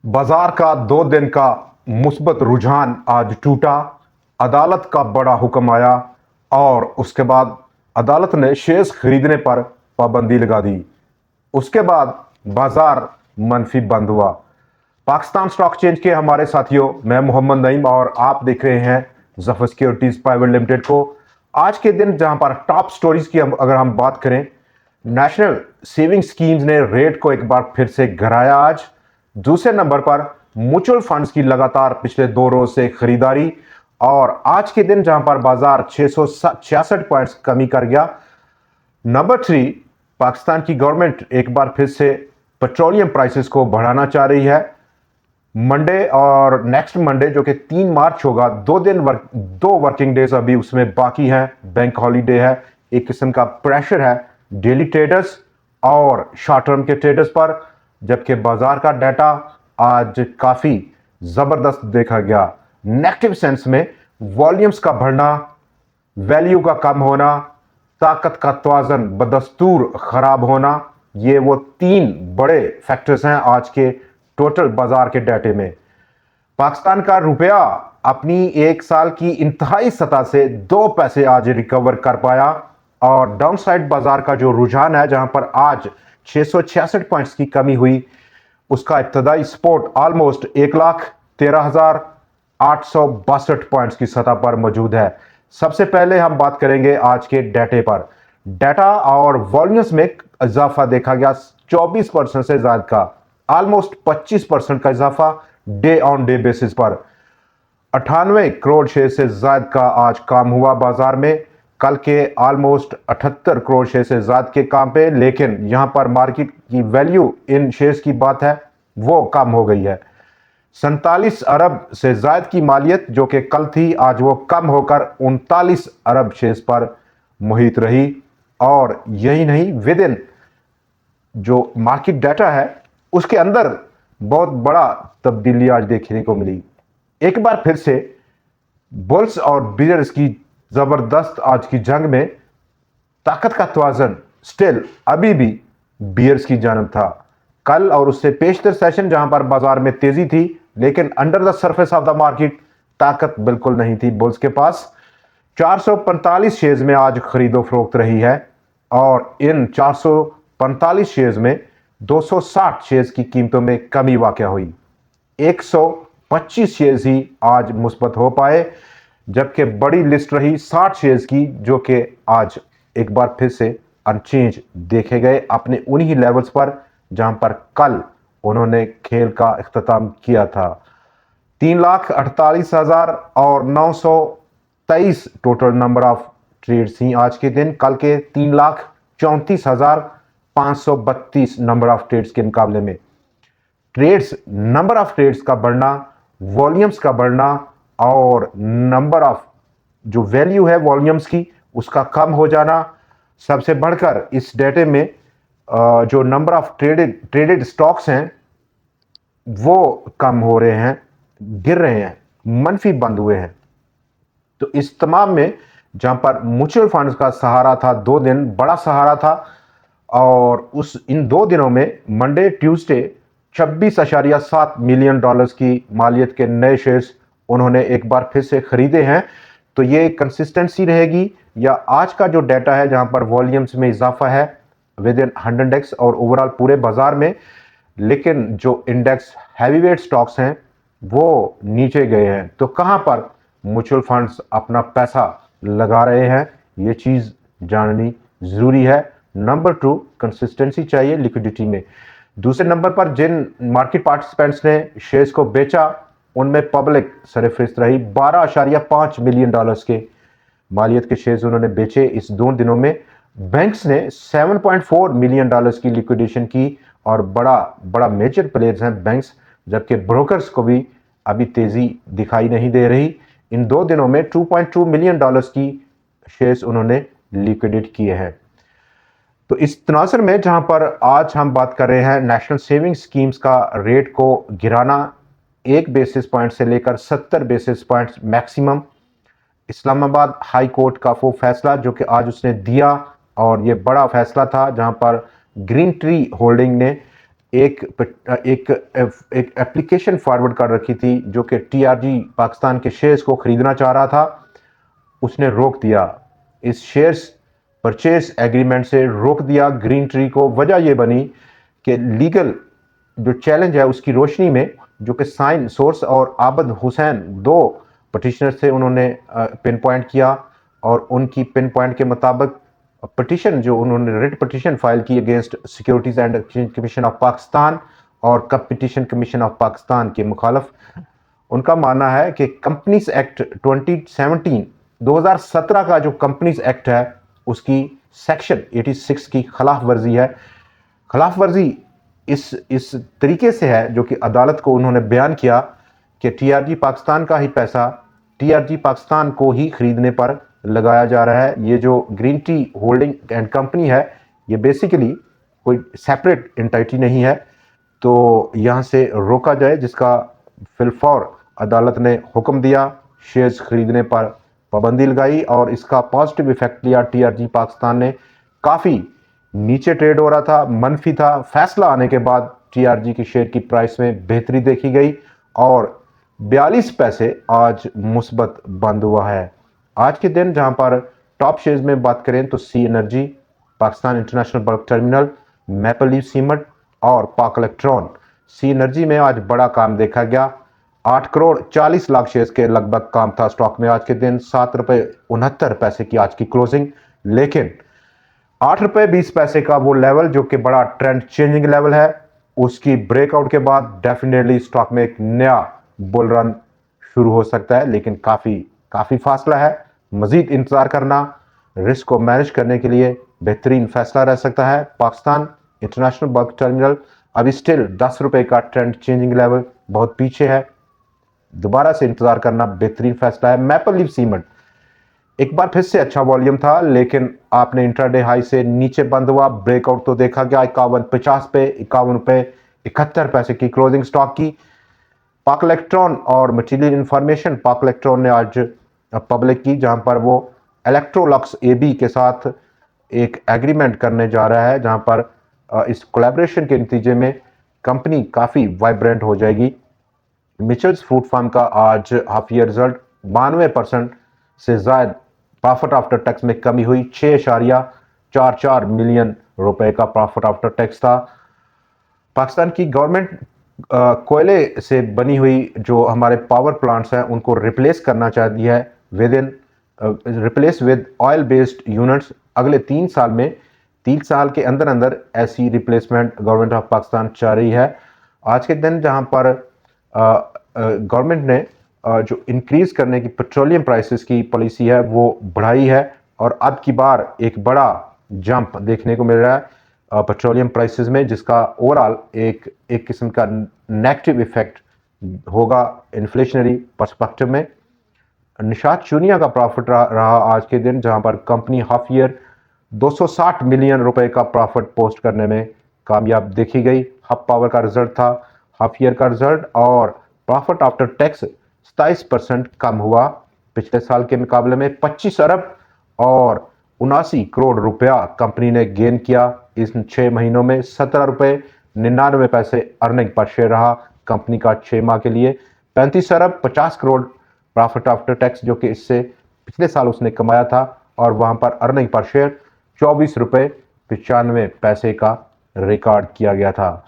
बाजार का 2 दिन का मुस्बत रुझान आज टूटा। अदालत का बड़ा हुक्म आया और उसके बाद अदालत ने शेयर्स खरीदने पर पाबंदी लगा दी। उसके बाद बाजार मनफी बंद हुआ। पाकिस्तान स्टॉक एक्सचेंज के हमारे साथियों, मैं मोहम्मद नईम और आप देख रहे हैं जफर सिक्योरिटीज प्राइवेट लिमिटेड को। आज के दिन जहां पर टॉप स्टोरीज की अगर हम बात करें, नेशनल सेविंग स्कीम्स ने रेट को एक बार फिर से गिराया। आज दूसरे नंबर पर म्यूचुअल फंड्स की लगातार पिछले 2 रोज से खरीदारी और आज के दिन जहां पर बाजार 666 पॉइंट्स कमी कर गया। नंबर 3, पाकिस्तान की गवर्नमेंट एक बार फिर से पेट्रोलियम प्राइसेस को बढ़ाना चाह रही है। मंडे और नेक्स्ट मंडे जो कि 3 मार्च होगा, 2 वर्किंग डेज अभी उसमें बाकी हैं। बैंक हॉलीडे है, एक किस्म का प्रेशर है डेली ट्रेडर्स और शॉर्ट टर्म के ट्रेडर्स पर। जबकि बाजार का डाटा आज काफी जबरदस्त देखा गया। नेगेटिव सेंस में वॉल्यूम्स का बढ़ना, वैल्यू का कम होना, ताकत का तवाजन बदस्तूर खराब होना, ये वो 3 बड़े फैक्टर्स हैं आज के टोटल बाजार के डाटे में। पाकिस्तान का रुपया अपनी 1 साल की इंतहाई सतह से 2 पैसे आज रिकवर कर पाया और डाउनसाइड बाजार का जो रुझान है, जहां पर आज 666 पॉइंट्स की कमी हुई, उसका इब्तदाई सपोर्ट ऑलमोस्ट 1,13,862 पॉइंट्स की सतह पर मौजूद है। सबसे पहले हम बात करेंगे आज के डाटे पर। डाटा और वॉल्यूम्स में इजाफा देखा गया 24% से ज्यादा का, ऑलमोस्ट 25% का इजाफा डे ऑन डे बेसिस पर। 98 करोड़ शेयर से ज्यादा का आज काम हुआ बाजार में। कल के ऑलमोस्ट 78 करोड़ शेयर से ज्यादा के काम पे, लेकिन यहां पर मार्केट की वैल्यू इन शेयर्स की बात है वो कम हो गई है। 47 अरब से ज्यादा की मालियत जो कि कल थी, आज वो कम होकर 39 अरब शेयर्स पर मुहित रही। और यही नहीं, विद इन जो मार्केट डाटा है उसके अंदर बहुत बड़ा तब्दीली आज देखने को मिली। एक बार फिर से बुल्स और बियर्स की जबरदस्त आज की जंग में ताकत का तवाजन स्टिल अभी भी बियर्स की जानब था। कल और उससे पेशतर सेशन जहां पर बाजार में तेजी थी, लेकिन under the surface of the market ताकत बिल्कुल नहीं थी बुल्स के पास। 445 शेयर्स में आज खरीदो फरोख्त रही है और इन 445 शेयर्स में 260 शेयर्स की कीमतों में कमी वाक़या हुई। 125 शेयर्स ही आज मुस्बत हो पाए, जबकि बड़ी लिस्ट रही 60 शेयर्स की जो कि आज एक बार फिर से अनचेंज देखे गए अपने उन्हीं लेवल्स पर जहां पर कल उन्होंने खेल का इख्तिताम किया था। 3,48,000 और 923 टोटल नंबर ऑफ ट्रेड्स थी आज के दिन। कल के 3,34,532 नंबर ऑफ ट्रेड्स के मुकाबले में ट्रेड्स, नंबर ऑफ ट्रेड्स का बढ़ना, वॉल्यूम्स का बढ़ना और नंबर ऑफ जो वैल्यू है वॉल्यूम्स की उसका कम हो जाना। सबसे बढ़कर इस डेटे में जो नंबर ऑफ ट्रेडेड स्टॉक्स हैं वो कम हो रहे हैं, गिर रहे हैं, मनफी बंद हुए हैं। तो इस तमाम में जहां पर म्यूचुअल फंड्स का सहारा था, 2 दिन बड़ा सहारा था और उस इन 2 दिनों में मंडे ट्यूसडे 26.7 मिलियन डॉलर्स की मालियत के नए शेयर्स उन्होंने एक बार फिर से खरीदे हैं। तो ये कंसिस्टेंसी रहेगी या आज का जो डाटा है जहां पर वॉल्यूम्स में इजाफा है विद इन 100x और ओवरऑल पूरे बाजार में, लेकिन जो इंडेक्स हैवीवेट स्टॉक्स हैं वो नीचे गए हैं। तो कहां पर म्यूचुअल फंड्स अपना पैसा लगा रहे हैं, ये चीज जाननी जरूरी है। नंबर 2, कंसिस्टेंसी चाहिए लिक्विडिटी में। दूसरे नंबर पर जिन मार्केट पार्टिसिपेंट्स ने शेयर्स को बेचा उनमें पब्लिक सरफेस रही। 12.5 मिलियन डॉलर्स के मालियत के शेयर्स उन्होंने बेचे इस 2 दिनों में। बैंक्स ने 7.4 मिलियन डॉलर्स की लिक्विडेशन की और बड़ा बड़ा मेजर प्लेयर्स हैं बैंक्स, जबकि ब्रोकर्स को भी अभी तेजी दिखाई नहीं दे रही। इन 2 दिनों में 2.2 मिलियन डॉलर्स की शेयर्स उन्होंने लिक्विडेट किए हैं। तो इस तनासर में जहां पर आज हम बात कर रहे हैं नेशनल सेविंग स्कीम्स का रेट को गिराना 1 बेसिस पॉइंट से लेकर 70 basis points maximum. Islamabad high court का वो फैसला जो कि आज उसने दिया और ये बड़ा फैसला था जहां पर ग्रीन ट्री होल्डिंग ने एक एप्लीकेशन फॉरवर्ड कर रखी थी जो कि टीआरजी पाकिस्तान के शेयर्स को खरीदना चाह रहा था, उसने रोक दिया। इस शेयर्स परचेज एग्रीमेंट से रोक दिया ग्रीन ट्री को। वजह यह बनी कि लीगल जो चैलेंज है उसकी रोशनी में, जो कि साइन सोर्स और आबद हुसैन दो पटिशनर थे, उन्होंने पिन पॉइंट किया और उनकी पिन पॉइंट के मुताबिक पटिशन जो उन्होंने रिट पटिशन फाइल की against securities and exchange commission of Pakistan और कंपटीशन कमीशन ऑफ पाकिस्तान के मुखालफ, उनका मानना है कि कंपनीज एक्ट 2017 का जो कंपनीज एक्ट है उसकी सेक्शन 86 की खिलाफ वर्जी है। खिलाफ वर्जी इस तरीके से है जो कि अदालत को उन्होंने बयान किया कि टीआरजी पाकिस्तान का ही पैसा टीआरजी पाकिस्तान को ही खरीदने पर लगाया जा रहा है। ये जो green tea holding and company है ये बेसिकली कोई सेपरेट एंटिटी नहीं है, तो यहाँ से रोका जाए, जिसका फिलफौर अदालत ने हुक्म दिया। शेयर्स खरीदने पर पाबंदी लगाई और इसका पॉजिटिव इफेक्ट लिया। टीआरजी पाकिस्तान ने काफ़ी नीचे ट्रेड हो रहा था, मनफी था। फैसला आने के बाद टीआरजी की शेयर की प्राइस में बेहतरी देखी गई और 42 पैसे आज मुस्बत बंद हुआ है। आज के दिन जहां पर टॉप शेयर्स में बात करें तो sea energy, Pakistan international bulk terminal, maple leaf cement और पाक इलेक्ट्रॉन। सी एनर्जी में आज बड़ा काम देखा गया। 8 करोड़ 40 लाख शेयर्स के लगभग काम था स्टॉक में आज के दिन। 7 रुपए 69 पैसे की आज की क्लोजिंग, लेकिन 8 रुपए 20 पैसे का वो लेवल जो कि बड़ा ट्रेंड चेंजिंग लेवल है, उसकी ब्रेकआउट के बाद डेफिनेटली स्टॉक में एक नया बुल रन शुरू हो सकता है, लेकिन काफ़ी फासला है। मजीद इंतज़ार करना रिस्क को मैनेज करने के लिए बेहतरीन फैसला रह सकता है। पाकिस्तान इंटरनेशनल बल्क टर्मिनल अभी स्टिल 10 रुपए का ट्रेंड चेंजिंग लेवल बहुत पीछे है, दोबारा से इंतज़ार करना बेहतरीन फैसला है। मैपल लीफ सीमेंट एक बार फिर से अच्छा वॉल्यूम था, लेकिन आपने इंट्राडे हाई से नीचे बंद हुआ। ब्रेकआउट तो देखा गया 51.50 पे, 51 रुपए 71 पैसे की क्लोजिंग स्टॉक की। पाक इलेक्ट्रॉन और मटीरियल इंफॉर्मेशन, पाक इलेक्ट्रॉन ने आज पब्लिक की, जहां पर वो इलेक्ट्रोलक्स एबी के साथ एक एग्रीमेंट करने जा रहा है, जहां पर इस कोलैबोरेशन के नतीजे में कंपनी काफ़ी वाइब्रेंट हो जाएगी। मिचेल्स फ्रूट फार्म का आज हाफ ईयर रिजल्ट 92% से ज़ायद प्रॉफिट आफ्टर टैक्स में कमी हुई। 6.44 मिलियन रुपए का प्रॉफिट आफ्टर टैक्स था। पाकिस्तान की गवर्नमेंट कोयले से बनी हुई जो हमारे पावर प्लांट्स हैं उनको रिप्लेस करना चाहती है replace with oil based units. अगले 3 साल के अंदर अंदर ऐसी रिप्लेसमेंट गवर्नमेंट ऑफ पाकिस्तान चाह रही है। आज के दिन जहां पर गवर्नमेंट ने जो इंक्रीज करने की पेट्रोलियम प्राइसेस की पॉलिसी है वो बढ़ाई है और अब की बार एक बड़ा जंप देखने को मिल रहा है पेट्रोलियम प्राइसेस में, जिसका ओवरऑल एक किस्म का नेगेटिव इफेक्ट होगा इन्फ्लेशनरी पर्सपेक्टिव में। निशात चूनिया का प्रॉफिट रहा आज के दिन, जहां पर कंपनी हाफ ईयर 260 मिलियन रुपए का प्रॉफिट पोस्ट करने में कामयाब देखी गई। हब पावर का रिजल्ट था हाफ ईयर का रिजल्ट और प्रॉफिट आफ्टर टैक्स 27% कम हुआ पिछले साल के मुकाबले में। 25 अरब और 79 करोड़ रुपया कंपनी ने गेन किया इस 6 महीनों में। 17 रुपए 99 पैसे अर्निंग पर शेयर रहा कंपनी का 6 माह के लिए। 35 अरब 50 करोड़ प्रॉफिट आफ्टर टैक्स जो कि इससे पिछले साल उसने कमाया था, और वहां पर अर्निंग पर शेयर 24 रुपए 95 पैसे का रिकॉर्ड किया गया था।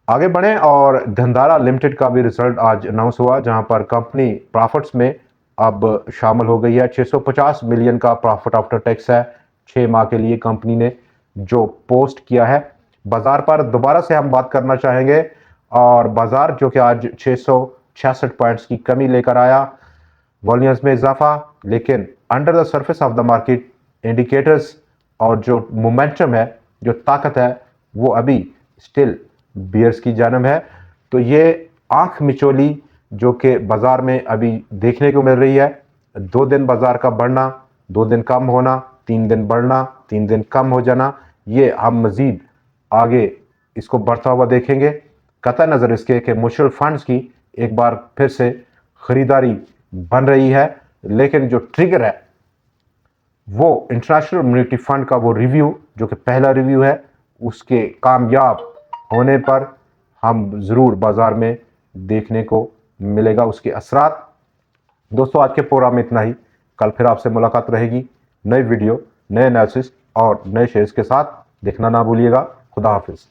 आगे बढ़ें और धंधारा लिमिटेड का भी रिजल्ट आज अनाउंस हुआ, जहां पर कंपनी प्रॉफिट्स में अब शामिल हो गई है। 650 मिलियन का प्रॉफिट आफ्टर टैक्स है 6 माह के लिए कंपनी ने जो पोस्ट किया है। बाजार पर दोबारा से हम बात करना चाहेंगे और बाजार जो कि आज 666 पॉइंट्स की कमी लेकर आया, वॉल्यूम्स में इजाफा, लेकिन under the surface of the market indicators और जो मोमेंटम है, जो ताकत है, वो अभी स्टिल बियर्स की जानब है। तो ये आंख मिचोली जो कि बाजार में अभी देखने को मिल रही है, 2 दिन बाजार का बढ़ना, 2 दिन कम होना, 3 दिन बढ़ना, 3 दिन कम हो जाना, ये हम मजीद आगे इसको बढ़ता हुआ देखेंगे। कतई नज़र इसके कि म्यूचुअल फंड्स की एक बार फिर से खरीदारी बन रही है, लेकिन जो ट्रिगर है वो इंटरनेशनल मॉनेटरी फंड का वो रिव्यू जो कि पहला रिव्यू है, उसके कामयाब होने पर हम ज़रूर बाज़ार में देखने को मिलेगा उसके असरात। दोस्तों आज के प्रोग्राम में इतना ही। कल फिर आपसे मुलाकात रहेगी नई वीडियो, नए एनालिसिस और नए शेयर्स के साथ। देखना ना भूलिएगा। खुदा हाफिज़।